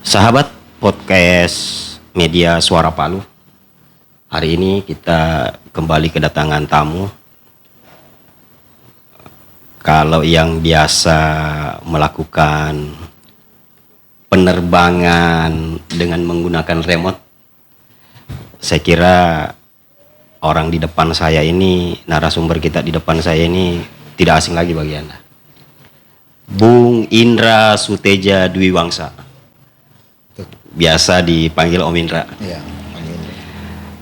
Sahabat podcast media Suara Palu, hari ini kita kembali kedatangan tamu. Kalau yang biasa melakukan penerbangan dengan menggunakan remote, saya kira orang di depan saya ini, narasumber kita di depan saya ini tidak asing lagi bagi Anda. Bung Indra Suteja Dwi Wangsa, biasa dipanggil Om Indra. Ya, Om Indra.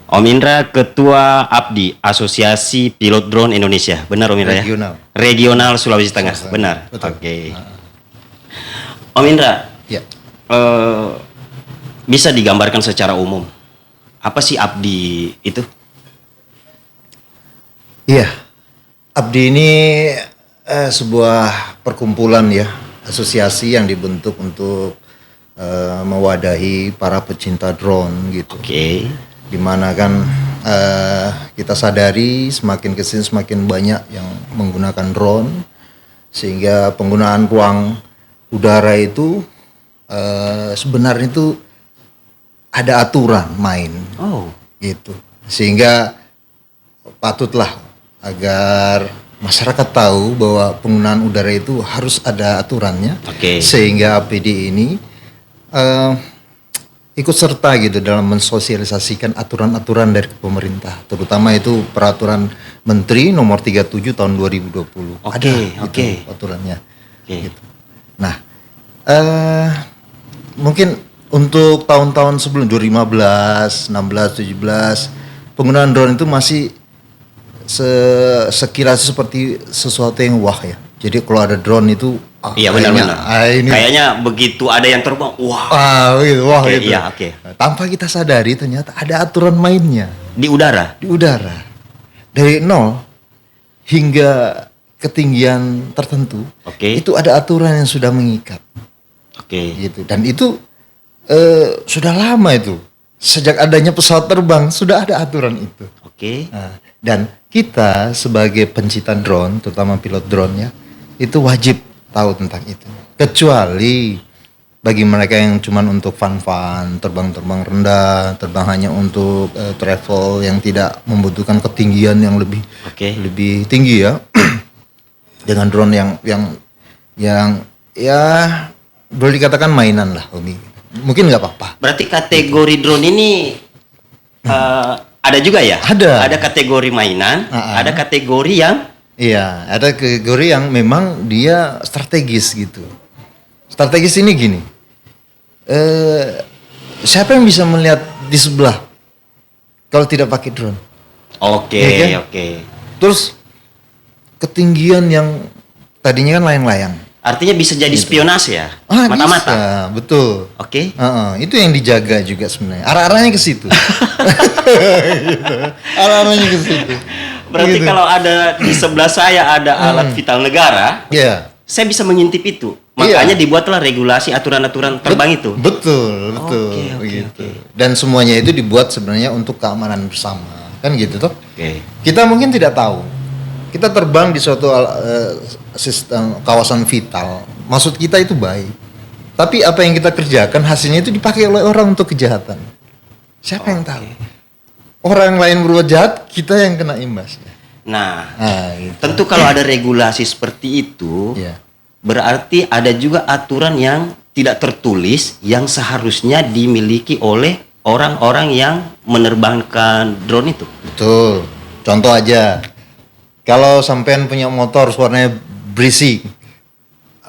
Om Indra Ketua APDI, Asosiasi Pilot Drone Indonesia. Benar Om Indra Regional. ya? Regional Sulawesi Tengah. Betul. Benar. Betul. Oke. Om Indra, Ya. bisa digambarkan secara umum apa sih APDI itu? Iya. APDI ini sebuah perkumpulan ya, asosiasi yang dibentuk untuk mewadahi para pecinta drone gitu. Oke. Dimana kan kita sadari semakin kesini semakin banyak yang menggunakan drone, sehingga penggunaan ruang udara itu sebenarnya itu ada aturan main Oh. gitu, sehingga patutlah agar masyarakat tahu bahwa penggunaan udara itu harus ada aturannya. Oke. Sehingga APD ini ikut serta gitu dalam mensosialisasikan aturan-aturan dari pemerintah, terutama itu peraturan Menteri nomor 37 tahun 2020. Oke, Ada gitu oke. aturannya. Oke. Gitu. Nah, mungkin untuk tahun-tahun sebelum 2015, 16, 17 penggunaan drone itu masih sekilas seperti sesuatu yang wah ya. Jadi kalau ada drone itu Iya benar-benar. Kayaknya begitu ada yang terbang, wah. gitu, wah Oke, gitu. iya, oke. Tanpa kita sadari ternyata ada aturan mainnya Di udara. di udara. Dari nol hingga ketinggian tertentu, Oke. itu ada aturan yang sudah mengikat. Oke. Gitu. Dan itu sudah lama itu. Sejak adanya pesawat terbang sudah ada aturan itu. Oke. Nah, dan kita sebagai pencinta drone, terutama pilot drone-nya, itu wajib tahu tentang itu. Kecuali bagi mereka yang cuman untuk fun-fun, terbang-terbang rendah, terbang hanya untuk travel yang tidak membutuhkan ketinggian yang lebih Oke. lebih tinggi ya. Dengan drone yang ya boleh dikatakan mainan lah, Umi. Mungkin nggak apa-apa. Berarti kategori drone ini ada juga ya? Ada. Ada kategori mainan, ada kategori yang Iya, ada kategori yang memang dia strategis gitu. Strategis ini gini, siapa yang bisa melihat di sebelah kalau tidak pakai drone? Oke, Iya kan? oke. Terus ketinggian yang tadinya kan layang-layang. Artinya bisa jadi spionase ya? Mata-mata. Bisa, betul. Oke. Itu yang dijaga juga sebenarnya. Arah-arahnya ke situ. Gitu. Arah-arahnya ke situ. Berarti Gitu. kalau ada di sebelah saya ada alat vital negara, Iya. saya bisa mengintip itu. Makanya dibuatlah regulasi aturan-aturan terbang itu. Betul, Oke, begitu. Dan semuanya itu dibuat sebenarnya untuk keamanan bersama, kan gitu toh? Oke. Kita mungkin tidak tahu. Kita terbang di suatu sistem kawasan vital. Maksud kita itu baik. Tapi apa yang kita kerjakan hasilnya itu dipakai oleh orang untuk kejahatan. Siapa yang tahu? Orang lain berbuat jahat, kita yang kena imbasnya. Nah, Gitu. tentu kalau ada regulasi seperti itu, Iya. berarti ada juga aturan yang tidak tertulis yang seharusnya dimiliki oleh orang-orang yang menerbangkan drone itu. Betul. Contoh aja. Kalau sampean punya motor suaranya berisik,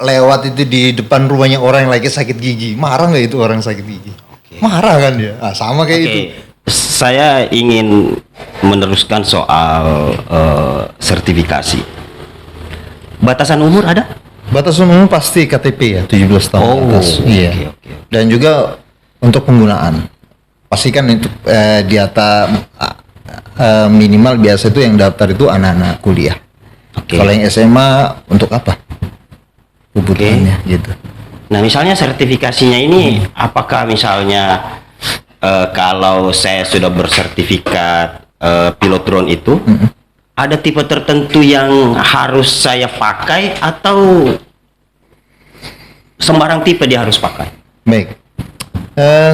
lewat itu di depan rumahnya orang yang lagi sakit gigi, marah nggak itu orang sakit gigi? Oke. Marah kan dia? Sama kayak itu. Saya ingin meneruskan soal sertifikasi. Batasan umur ada? Batas umum pasti KTP ya, 17 tahun Oh, atas. Iya. oke. Dan juga untuk penggunaan. Pastikan itu di atas minimal biasa itu yang daftar itu anak-anak kuliah. Oke. Kalau yang SMA untuk apa? Kebutuhannya gitu. Nah, misalnya sertifikasinya ini, apakah misalnya kalau saya sudah bersertifikat pilot drone itu, ada tipe tertentu yang harus saya pakai atau sembarang tipe dia harus pakai? Baik.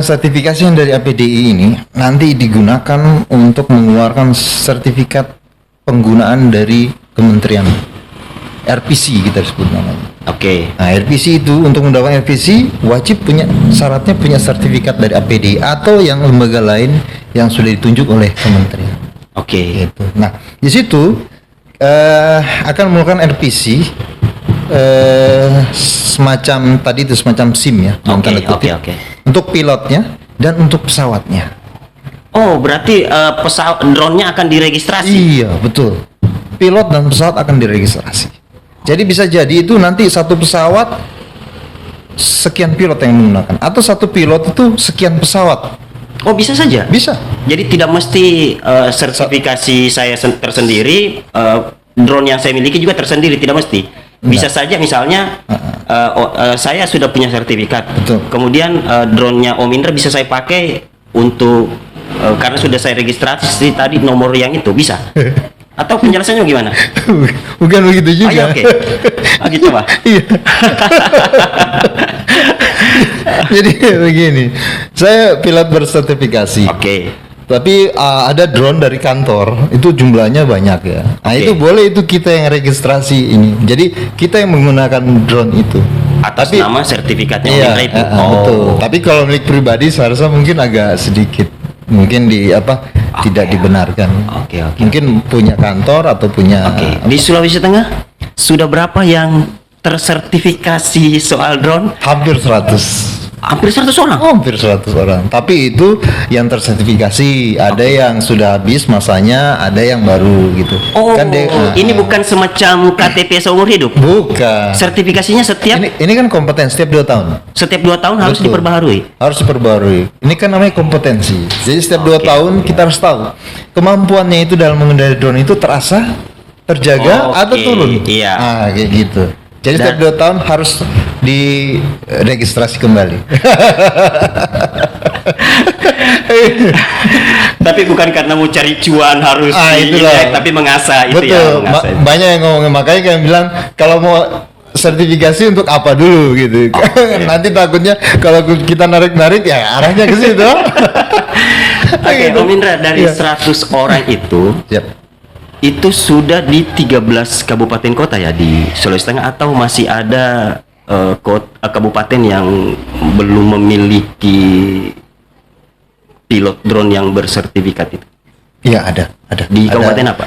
Sertifikasi yang dari APDI ini nanti digunakan untuk mengeluarkan sertifikat penggunaan dari Kementerian RPC, kita sebut namanya. Oke. Nah, RPC itu untuk mendapatkan RPC wajib punya syaratnya punya sertifikat dari APDI atau yang lembaga lain yang sudah ditunjuk oleh kementerian. Oke. Gitu. Nah, di situ akan melakukan RPC semacam tadi itu semacam SIM ya, Oke. untuk pilotnya dan untuk pesawatnya. Oh, berarti pesawat drone-nya akan diregistrasi. Iya, betul. Pilot dan pesawat akan diregistrasi. Jadi bisa jadi itu nanti satu pesawat sekian pilot yang menggunakan, atau satu pilot itu sekian pesawat. Oh, bisa saja. Bisa. Jadi tidak mesti sertifikasi saya tersendiri, drone yang saya miliki juga tersendiri, tidak mesti. Bisa saja misalnya saya sudah punya sertifikat. Betul. Kemudian drone-nya Om Indra bisa saya pakai untuk karena sudah saya registrasi tadi nomor yang itu, bisa. Atau penjelasannya gimana? Bukan begitu juga. Oke. Oh, gitu, Pak. Iya. Jadi begini, saya pilot bersertifikasi. Oke. Tapi ada drone dari kantor, itu jumlahnya banyak ya. Nah, Oke. itu boleh itu kita yang registrasi ini. Jadi kita yang menggunakan drone itu. Atas nama sertifikatnya Om Iya, Indra itu. betul. Tapi kalau milik pribadi seharusnya mungkin agak sedikit mungkin tidak dibenarkan. Oke. Mungkin punya kantor atau punya Oke. Di Sulawesi Tengah sudah berapa yang tersertifikasi soal drone? hampir 100. Hampir 100 orang. Hampir 100 orang. Tapi itu yang tersertifikasi, ada yang sudah habis masanya, ada yang baru gitu. Oh, dia, ini bukan semacam KTP seumur hidup. bukan. Sertifikasinya setiap Ini kan kompeten setiap 2 tahun. 2 tahun harus Betul. diperbaharui. Harus diperbarui. Ini kan namanya kompetensi. Jadi setiap 2 Oke. tahun kita harus tahu kemampuannya itu dalam mengendari drone itu terasa, terjaga atau Oke, turun. iya. Kayak gitu. Jadi setiap 2 tahun harus diregistrasi kembali. Tapi bukan karena mau cari cuan harus itulah. tapi mengasah itu Betul. ya. Mengasah itu. Banyak yang ngomongin, makanya kan bilang kalau mau sertifikasi untuk apa dulu gitu. Nanti takutnya kalau kita narik-narik ya arahnya ke situ. Oke, Gitu. Om Indra, dari Iya. 100 orang itu Siap. itu sudah di 13 kabupaten kota ya di Sulawesi Tengah, atau masih ada kabupaten yang belum memiliki pilot drone yang bersertifikat itu? Iya, ada. Di kabupaten apa?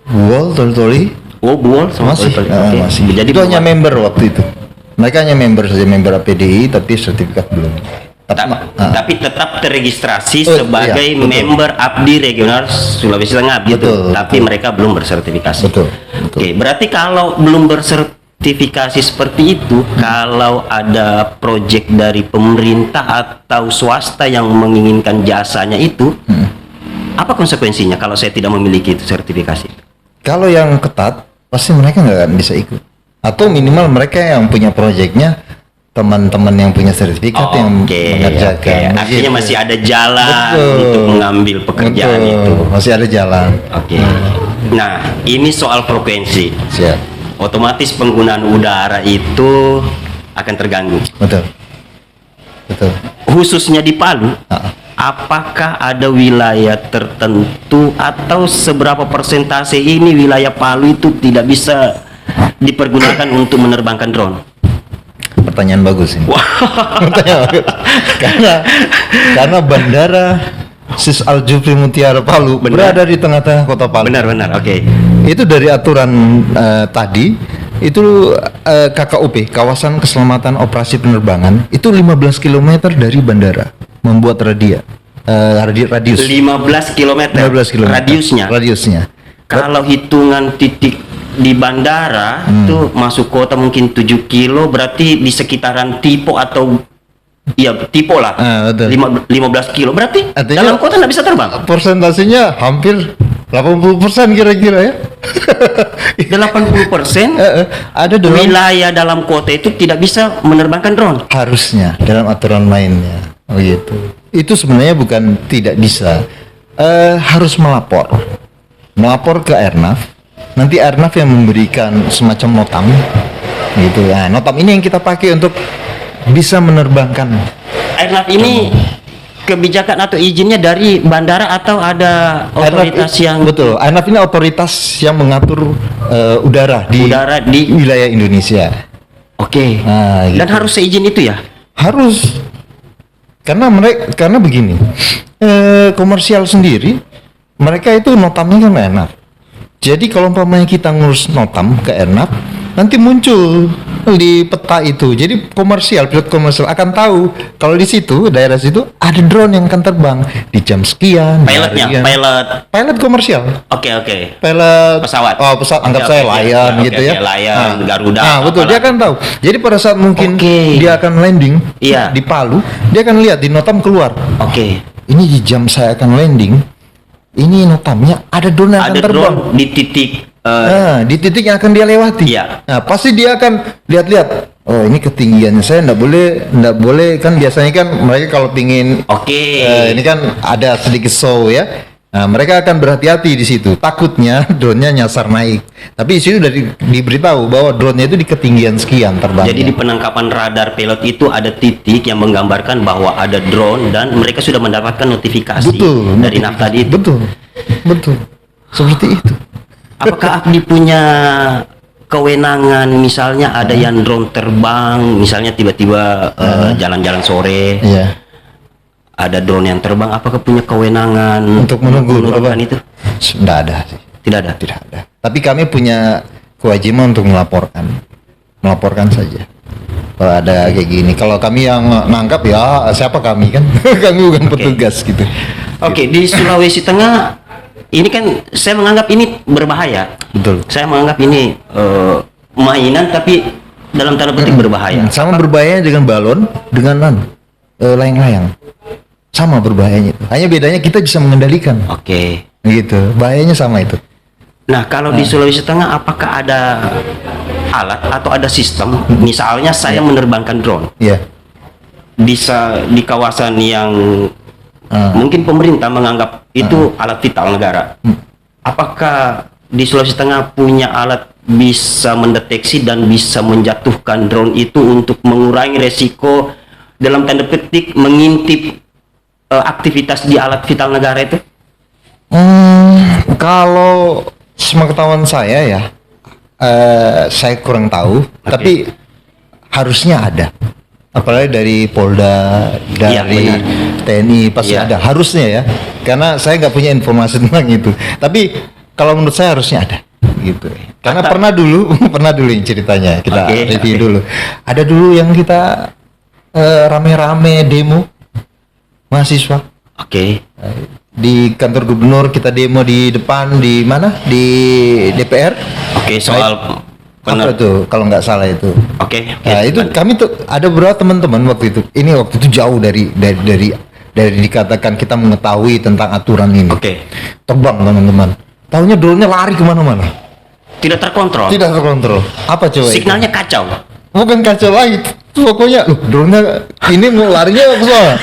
Buol, Toli. Oh, Buol sama Masih, Oke. masih. Jadi itu belum hanya ada. member waktu itu. Mereka hanya member saja, member APDI, tapi sertifikat belum. Tapi tetap terregistrasi Oh, sebagai iya, betul. member ABDI Regional Sulawesi Tengah gitu. Betul, Tapi betul. mereka belum bersertifikasi. Betul. Oke, berarti kalau belum bersertifikasi seperti itu, kalau ada proyek dari pemerintah atau swasta yang menginginkan jasanya itu, apa konsekuensinya kalau saya tidak memiliki itu sertifikasi? Kalau yang ketat, pasti mereka nggak akan bisa ikut. Atau minimal mereka yang punya proyeknya, teman-teman yang punya sertifikat yang mengerjakan. Artinya Gitu. masih ada jalan Betul. untuk mengambil pekerjaan Betul. itu. Masih ada jalan. Oke. Nah, ini soal frekuensi. Siap. Otomatis penggunaan udara itu akan terganggu. Betul. Betul. Khususnya di Palu, Ah. apakah ada wilayah tertentu atau seberapa persentase ini wilayah Palu itu tidak bisa dipergunakan untuk menerbangkan drone? Pertanyaan bagus ini. Pertanyaan bagus. Karena bandara Sis Al Jufri Mutiara Palu Benar. berada di tengah-tengah kota Palu. Benar, oke. Itu dari aturan tadi itu KKOP, Kawasan Keselamatan Operasi Penerbangan, itu 15 km dari bandara membuat radius 15 km. 15 km Radiusnya. Kalau hitungan titik di bandara itu masuk kota mungkin 7 kilo, berarti di sekitaran Tipo atau Tipo lah. Betul. 15 kilo. Berarti Artinya- dalam kota nggak bisa terbang. Persentasenya hampir 80% kira-kira ya. 80% Ada dalam wilayah dalam kota itu tidak bisa menerbangkan drone. harusnya dalam aturan mainnya begitu. Itu sebenarnya bukan tidak bisa, harus melapor ke Airnav. Nanti Airnav yang memberikan semacam notam gitu. Nah, notam ini yang kita pakai untuk bisa menerbangkan. Airnav ini kebijakan atau izinnya dari bandara atau ada otoritas yang betul. AirNav ini otoritas yang mengatur udara di wilayah Indonesia. Oke. Nah, gitu. Dan harus seizin itu ya? Harus. Karena begini, komersial sendiri mereka itu notamnya kan AirNav. Jadi kalau umpamanya kita ngurus notam ke AirNav, nanti muncul di peta itu. Jadi pilot komersial akan tahu kalau di situ, daerah situ ada drone yang akan terbang di jam sekian. Pilotnya, pilot komersial. Oke. Pilot pesawat. Oh, pesawat. Anggap saya Lion gitu ya. Lion, Garuda. Nah, betul. Dia akan tahu. Jadi pada saat mungkin dia akan landing di Palu, dia akan lihat di notam keluar. Oke. Ini di jam saya akan landing. Ini notamnya ada drone yang akan terbang di titik. Di titik yang akan dia lewati. Iya. Nah, pasti dia akan lihat-lihat. Oh, ini ketinggiannya saya enggak boleh kan biasanya kan mereka kalau pingin ini kan ada sedikit show ya. Nah, mereka akan berhati-hati di situ. Takutnya drone-nya nyasar naik. Tapi di situ udah diberitahu bahwa drone-nya itu di ketinggian sekian terbangnya. Jadi di penangkapan radar pilot itu ada titik yang menggambarkan bahwa ada drone dan mereka sudah mendapatkan notifikasi dari NAV tadi itu. Betul. Seperti itu. Apakah Abdi punya kewenangan misalnya ada yang drone terbang, misalnya tiba-tiba jalan-jalan sore, ada drone yang terbang, apakah punya kewenangan untuk menunggukan itu? Tidak ada sih. Tidak ada. Tapi kami punya kewajiban untuk melaporkan saja. Kalau ada kayak gini, kalau kami yang nangkap ya siapa kami kan? Kami bukan petugas gitu. Oke, di Sulawesi Tengah ini kan saya menganggap ini berbahaya. Betul. Saya menganggap ini mainan tapi dalam tanda petik berbahaya. Sama berbahayanya dengan balon, dengan layang-layang. Sama berbahayanya itu. Hanya bedanya kita bisa mengendalikan. Oke. Gitu. Bahayanya sama itu. Nah, kalau di Sulawesi Tengah apakah ada alat atau ada sistem? Misalnya saya menerbangkan drone. Iya. Bisa di kawasan yang mungkin pemerintah menganggap itu alat vital negara. Apakah di Sulawesi Tengah punya alat bisa mendeteksi dan bisa menjatuhkan drone itu untuk mengurangi resiko dalam tanda petik mengintip aktivitas di alat vital negara itu? Kalau sepengetahuan saya ya, saya kurang tahu. Tapi harusnya ada. Apalagi dari Polda, dari TNI pasti ada. Harusnya ya, karena saya nggak punya informasi tentang itu. Tapi kalau menurut saya harusnya ada. Gitu. Karena pernah dulu yang ceritanya kita review dulu. Ada dulu yang kita rame-rame demo mahasiswa. Di kantor gubernur kita demo di depan di mana? Di DPR. Soal apa tuh kalau nggak salah itu. Nah, itu kami tuh ada beberapa teman-teman waktu itu. Ini waktu itu jauh dari dikatakan kita mengetahui tentang aturan ini. Terbang teman-teman. Taunya drone-nya lari kemana-mana. Tidak terkontrol. Apa coba? Signalnya kacau. Bukan kacau lagi. Pokoknya drone-nya ini mau larinya ke sana.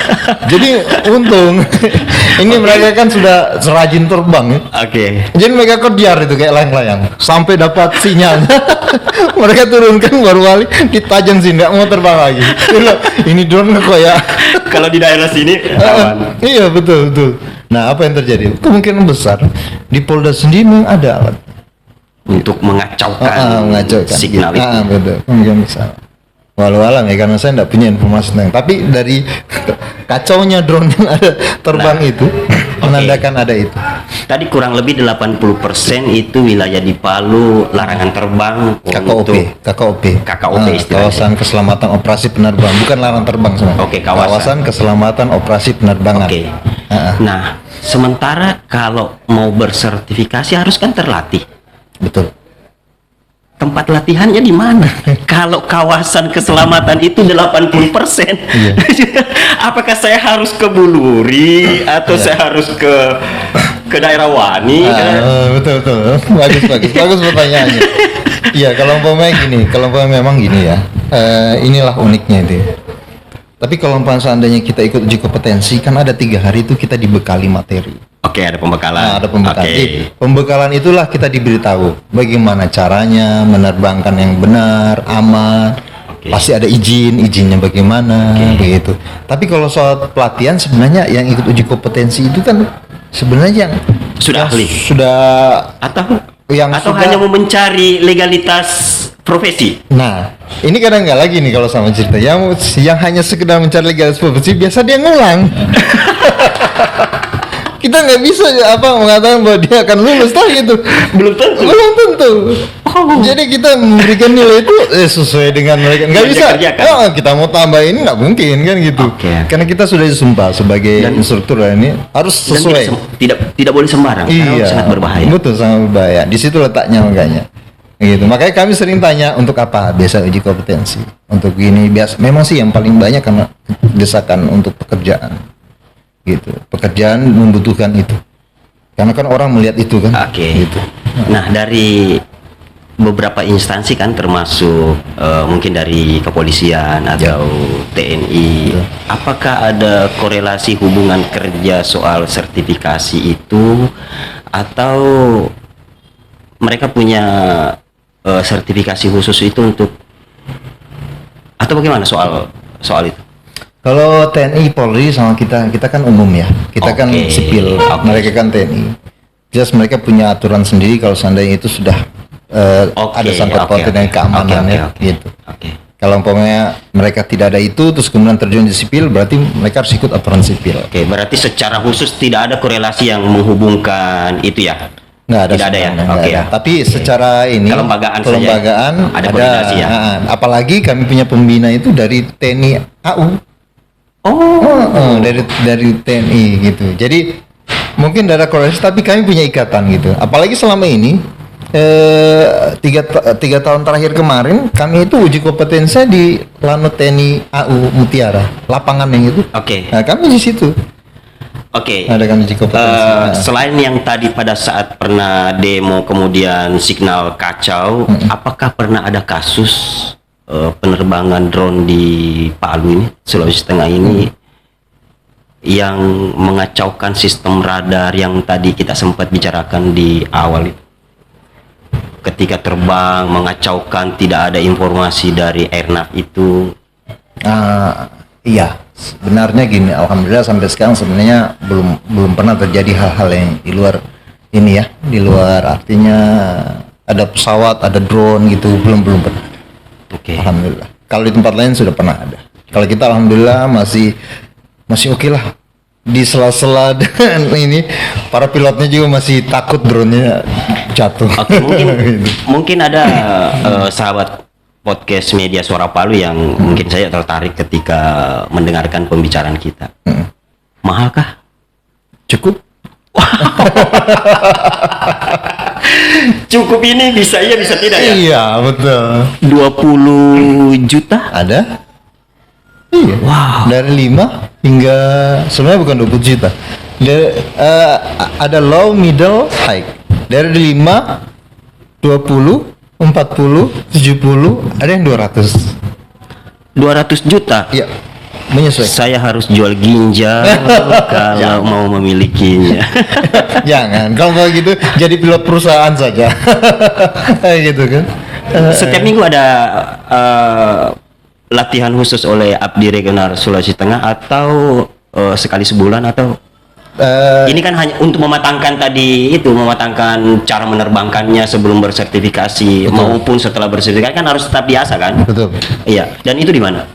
Jadi untung ini mereka kan sudah serajin terbang. Jadi mereka kejar itu kayak layang-layang sampai dapat sinyalnya. Mereka turunkan baru kali ditajam sih nggak mau terbang lagi. Ini drone kok ya. Kalau di daerah sini aman. Iya betul. Nah, apa yang terjadi? Kemungkinan besar di Polda sendiri memang ada alat untuk mengacaukan signal itu. Betul. Kemungkinan besar. Walau-alam ya, karena saya tidak punya informasi tentang. Tapi dari kacaunya drone yang ada terbang itu menandakan ada itu. Tadi kurang lebih 80% itu wilayah di Palu larangan terbang. KKOP kawasan keselamatan operasi penerbangan, bukan larangan terbang sebenarnya. Kawasan keselamatan operasi penerbangan. Nah, sementara kalau mau bersertifikasi harus kan terlatih. Betul. Tempat latihannya di mana? Kalau kawasan keselamatan itu 80%, apakah saya harus ke Buluri atau saya harus ke daerah Wani? Betul. Bagus pertanyaannya. Iya, kalau memang gini ya, inilah uniknya itu. Tapi kalau seandainya kita ikut uji kompetensi, kan ada 3 hari itu kita dibekali materi. Ada pembekalan. Ada pembekalan. Pembekalan itulah kita diberitahu bagaimana caranya menerbangkan yang benar, aman. Oke. Pasti ada izinnya bagaimana begitu. Tapi kalau soal pelatihan sebenarnya yang ikut uji kompetensi itu kan sebenarnya yang Sudah ahli. sudah atau hanya mau mencari legalitas profesi. Nah, ini kadang nggak lagi nih kalau sama cerita. Yang hanya sekedar mencari legalitas profesi biasa dia ngulang. Kita nggak bisa mengatakan bahwa dia akan lulus gitu. Belum tentu. Jadi kita memberikan nilai itu sesuai dengan mereka. Nggak bisa. Kita mau tambahin nggak mungkin kan gitu. Karena kita sudah disumpah sebagai instruktur ini harus sesuai. Tidak boleh sembarang. Karena sangat berbahaya. Betul, sangat berbahaya. Di situ letaknya makanya. Gitu. Makanya kami sering tanya untuk apa biasa uji kompetensi. Untuk ini biasa. Memang sih yang paling banyak karena desakan untuk pekerjaan. Gitu. Pekerjaan membutuhkan itu. Karena kan orang melihat itu kan. Gitu. Nah, dari beberapa instansi kan termasuk mungkin dari kepolisian atau TNI. Apakah ada korelasi hubungan kerja soal sertifikasi itu atau mereka punya sertifikasi khusus itu untuk atau bagaimana soal itu? Kalau TNI, Polri sama kita kan umum ya. Kita kan sipil, mereka kan TNI. Jelas mereka punya aturan sendiri kalau seandainya itu sudah ada sangkut pautnya dengan keamanannya gitu. Kalau umpamanya mereka tidak ada itu terus kemudian terjun di sipil, berarti mereka harus ikut aturan sipil. Berarti secara khusus tidak ada korelasi yang menghubungkan itu ya? Nggak ada. Tidak ada ya. Tapi secara ini kelembagaan ada koordinasi ya. Apalagi kami punya pembina itu dari TNI AU. Dari TNI gitu. Jadi mungkin ada korelasi tapi kami punya ikatan gitu. Apalagi selama ini 3 tahun terakhir kemarin kami itu uji kompetensinya di Lanut TNI AU Mutiara, lapangan yang itu. Nah, kami di situ. Ada kami uji kompetensi. Selain yang tadi pada saat pernah demo kemudian signal kacau, apakah pernah ada kasus penerbangan drone di Palu ini, Sulawesi Tengah ini yang mengacaukan sistem radar yang tadi kita sempat bicarakan di awal itu? Ketika terbang mengacaukan, tidak ada informasi dari airnav itu. Iya, sebenarnya gini, alhamdulillah sampai sekarang sebenarnya belum pernah terjadi hal-hal yang di luar ini ya, di luar artinya ada pesawat, ada drone gitu, belum pernah. Alhamdulillah. Kalau di tempat lain sudah pernah ada. Kalau kita alhamdulillah masih oke lah. Di sela-sela dan ini para pilotnya juga masih takut drone-nya jatuh. Mungkin ada sahabat podcast media Suara Palu yang mungkin saya tertarik ketika mendengarkan pembicaraan kita. Mahalkah? Cukup. Cukup ini bisa iya bisa tidak ya? Iya betul. 20 juta? Ada. Iya. Wow. Dari 5 hingga sebenarnya bukan 20 juta. Ada low, middle, high. Dari 5, 20, 40, 70, ada yang 200. 200 juta? Iya. Menyesuaikan. Saya harus jual ginjal kalau mau memilikinya. Jangan. Kalau begitu jadi pilot perusahaan saja. Gitu kan. Setiap minggu ada latihan khusus oleh Abdi Regional Sulawesi Tengah atau sekali sebulan atau ini kan hanya untuk mematangkan cara menerbangkannya sebelum bersertifikasi. Betul. Maupun setelah bersertifikasi kan harus tetap biasa kan? Betul. Iya. Dan itu di mana?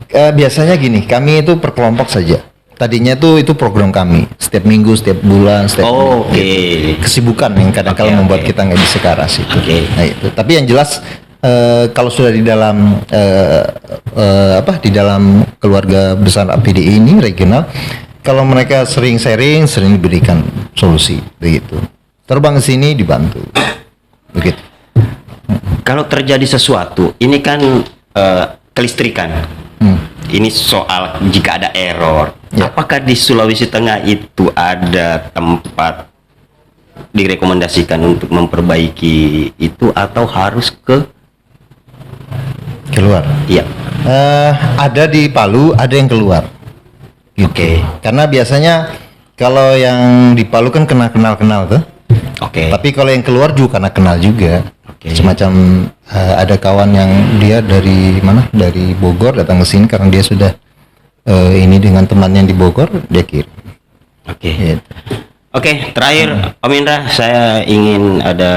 Biasanya gini, kami itu per kelompok saja. Tadinya itu program kami setiap minggu, setiap bulan, setiap gitu. Kesibukan yang kadang-kadang membuat kita nggak bisa ke arah situ. Nah, itu. Tapi yang jelas kalau sudah di dalam di dalam keluarga besar APDI ini regional, kalau mereka sering sharing, sering diberikan solusi begitu. Terbang ke sini dibantu. Begitu. Kalau terjadi sesuatu, ini kan kelistrikan. Ini soal jika ada error. Apakah di Sulawesi Tengah itu ada tempat direkomendasikan untuk memperbaiki itu atau harus keluar? Iya. Ada di Palu, ada yang keluar. Gitu. Karena biasanya kalau yang di Palu kan kenal tuh. Oke. Tapi kalau yang keluar juga karena kenal juga. Oke. Semacam ada kawan yang dia dari mana? Dari Bogor datang ke sini karena dia sudah ini dengan temannya di Bogor, dia kirim. Oke. Gitu. Oke, terakhir Om Indra, saya ingin ada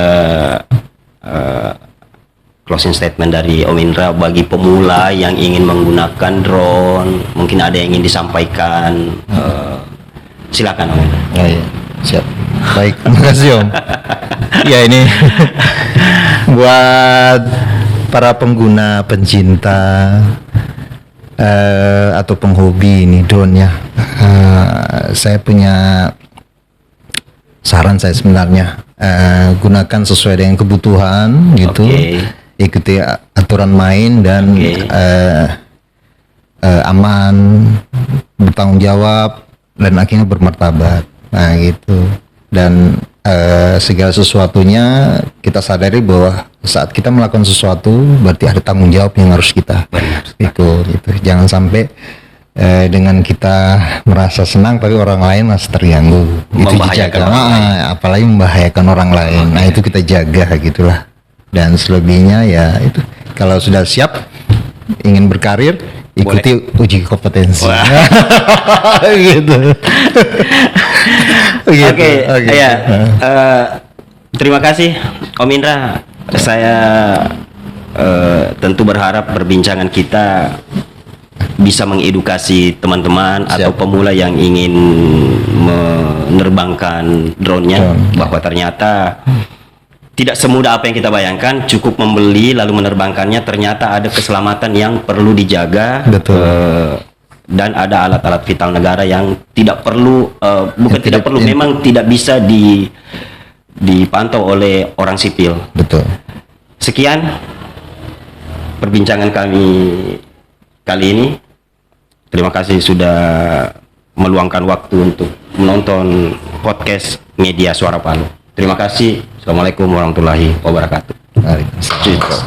closing statement dari Om Indra bagi pemula yang ingin menggunakan drone. Mungkin ada yang ingin disampaikan. Silakan Om Indra. Oh iya, siap. Baik, terima kasih Om. Ya ini buat para pengguna, pencinta atau penghobi ini drone ya. Saya punya saran saya sebenarnya, gunakan sesuai dengan kebutuhan gitu. Oke. Ikuti aturan main dan aman, bertanggung jawab dan akhirnya bermartabat. Nah gitu. Dan segala sesuatunya kita sadari bahwa saat kita melakukan sesuatu berarti ada tanggung jawab yang harus kita. Benar. Itu. Jangan sampai dengan kita merasa senang tapi orang lain masih terganggu. Itu Membahayakan dijaga. orang lain. Apalagi membahayakan orang lain. Nah itu kita jaga gitulah. Dan selebihnya ya itu, kalau sudah siap ingin berkarir, ikuti uji kompetensi. Gitu. Oke, ya. Terima kasih Om Indra. Saya tentu berharap perbincangan kita bisa mengedukasi teman-teman atau pemula yang ingin menerbangkan drone-nya bahwa ternyata tidak semudah apa yang kita bayangkan. Cukup membeli lalu menerbangkannya, ternyata ada keselamatan yang perlu dijaga. Betul. Dan ada alat-alat vital negara yang tidak perlu, bukan tidak perlu, ya. memang tidak bisa dipantau oleh orang sipil. Betul. Sekian perbincangan kami kali ini. Terima kasih sudah meluangkan waktu untuk menonton podcast Media Suara Palu. Terima kasih. Assalamualaikum warahmatullahi wabarakatuh. Waalaikumsalam.